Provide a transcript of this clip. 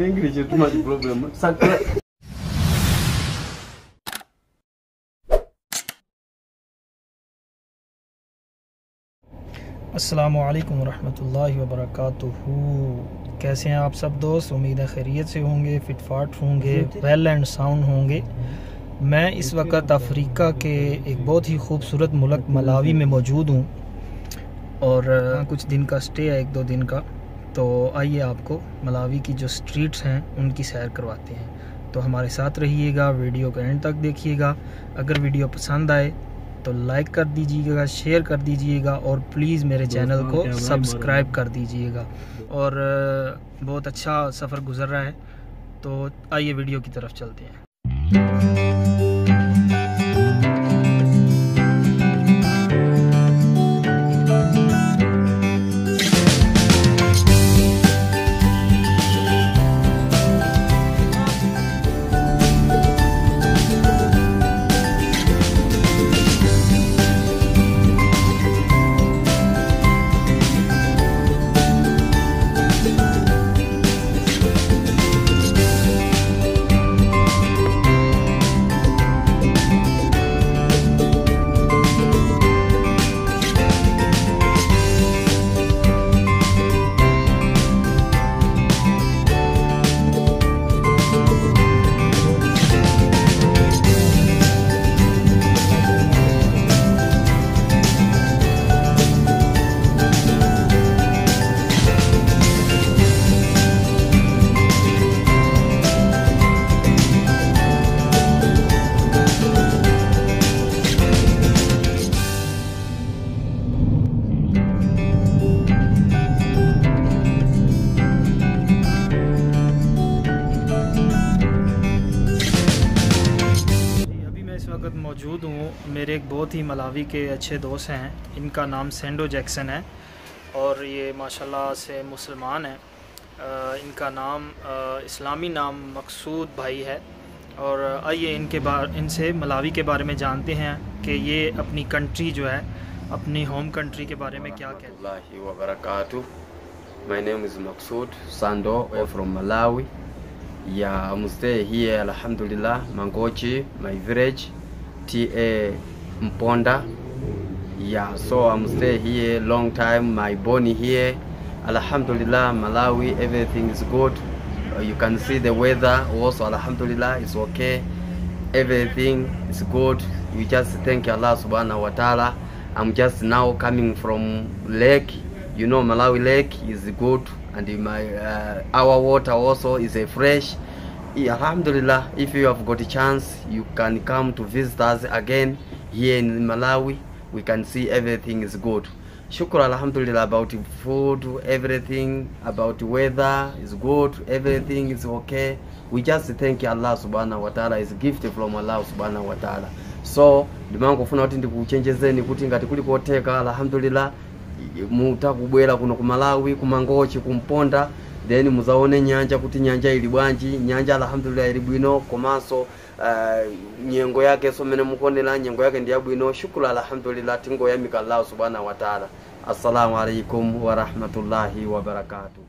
English is too much problem. अस्सलामुअलैकुम वरहमतुल्लाहि वबरकातुहू। कैसे हैं आप सब दोस्त? उम्मीद है खैरियत से होंगे, फिटफाट होंगे, वेल एंड साउंड होंगे। मैं इस वक्त अफ्रीका के एक बहुत ही खूबसूरत मुल्क मलावी में मौजूद हूँ और कुछ दिन का स्टे है, 1-2 दिन का। तो आइए आपको मलावी की जो स्ट्रीट्स हैं उनकी सैर करवाते हैं। तो हमारे साथ रहिएगा, वीडियो का एंड तक देखिएगा। अगर वीडियो पसंद आए तो लाइक कर दीजिएगा, शेयर कर दीजिएगा और प्लीज़ मेरे चैनल को सब्सक्राइब कर दीजिएगा। और बहुत अच्छा सफ़र गुज़र रहा है, तो आइए वीडियो की तरफ चलते हैं। मौजूद हूँ, मेरे एक बहुत ही मलावी के अच्छे दोस्त हैं, इनका नाम सेंडो जैक्सन है और ये माशाल्लाह से मुसलमान हैं। इनका नाम इस्लामी नाम मकसूद भाई है। और आइए इनसे मलावी के बारे में जानते हैं कि ये अपनी कंट्री जो है, अपनी होम कंट्री के बारे में क्या कहते हैं। My name is Maksud Sando from Malawi. Yeah, I'm stay here, alhamdulillah, Mangochi, my village, TA Mponda. Yeah, so I'm stay here long time, my born here, alhamdulillah, Malawi, everything is good. You can see the weather also, alhamdulillah, it's okay, everything is good. We just thank Allah subhanahu wa ta'ala. I'm just now coming from lake. You know, Malawi lake is good, and our water also is a fresh. Alhamdulillah, if you have got a chance, you can come to visit us again here in Malawi. We can see everything is good. Shukra, alhamdulillah, about food, everything, about weather is good, everything is okay. We just thank Allah subhanahu wa ta'ala, is a gift from Allah subhanahu wa ta'ala. So dimango funa kuti ndikuchenjezeni kuti ngati kuli koteka, alhamdulillah, mutakubwera kuno ku Malawi, ku Mangochi, ku Mponda, then muzaone nyanja kuti nyanja ili bwanji. Nyanja alhamdulillah ili bwino, komanso nyengo yake so mene mukonela nyengo yake ndi yabwino. Shukuru, alhamdulillah, tingo yamika Allah subhanahu wa ta'ala. Assalamu alaikum wa rahmatullahi wa barakatuh.